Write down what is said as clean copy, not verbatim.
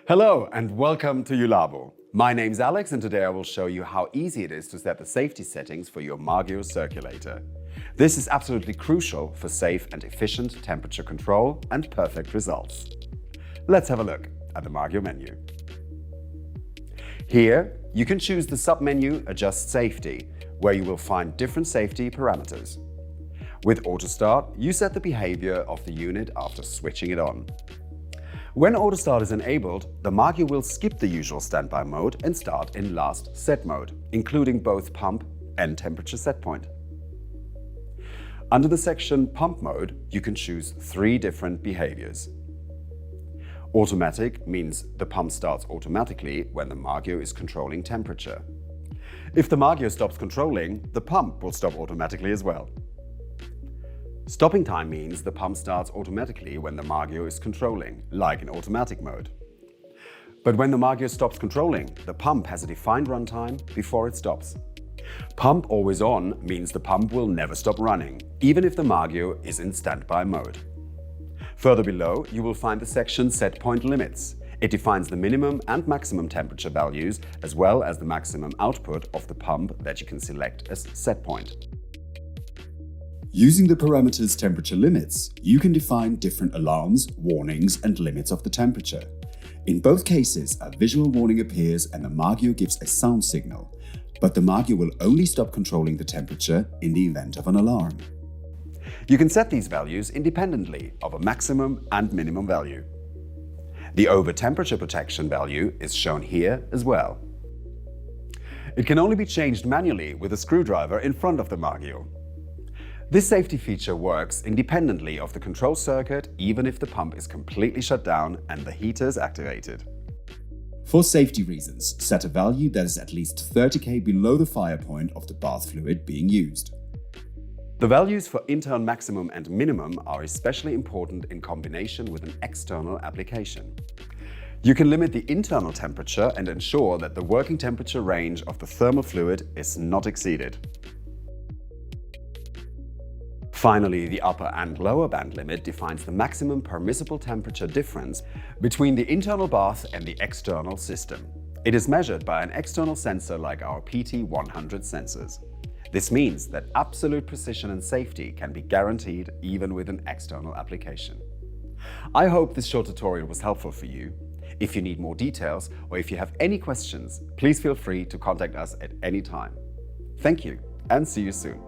Hello and welcome to JULABO. My name's Alex and today I will show you how easy it is to set the safety settings for your MAGIO circulator. This is absolutely crucial for safe and efficient temperature control and perfect results. Let's have a look at the MAGIO menu. Here you can choose the sub-menu Adjust Safety, where you will find different safety parameters. With Autostart, you set the behavior of the unit after switching it on. When Autostart is enabled, the MAGIO will skip the usual standby mode and start in last set mode, including both pump and temperature set point. Under the section Pump Mode, you can choose 3 different behaviors. Automatic means the pump starts automatically when the MAGIO is controlling temperature. If the MAGIO stops controlling, the pump will stop automatically as well. Stopping time means the pump starts automatically when the MAGIO is controlling, like in automatic mode. But when the MAGIO stops controlling, the pump has a defined runtime before it stops. Pump always on means the pump will never stop running, even if the MAGIO is in standby mode. Further below, you will find the section Set Point Limits. It defines the minimum and maximum temperature values, as well as the maximum output of the pump that you can select as set point. Using the parameters temperature limits, you can define different alarms, warnings, and limits of the temperature. In both cases, a visual warning appears and the MAGIO gives a sound signal, but the MAGIO will only stop controlling the temperature in the event of an alarm. You can set these values independently of a maximum and minimum value. The over temperature protection value is shown here as well. It can only be changed manually with a screwdriver in front of the MAGIO. This safety feature works independently of the control circuit, even if the pump is completely shut down and the heater is activated. For safety reasons, set a value that is at least 30 K below the fire point of the bath fluid being used. The values for internal maximum and minimum are especially important in combination with an external application. You can limit the internal temperature and ensure that the working temperature range of the thermal fluid is not exceeded. Finally, the upper and lower band limit defines the maximum permissible temperature difference between the internal bath and the external system. It is measured by an external sensor like our PT100 sensors. This means that absolute precision and safety can be guaranteed even with an external application. I hope this short tutorial was helpful for you. If you need more details or if you have any questions, please feel free to contact us at any time. Thank you and see you soon.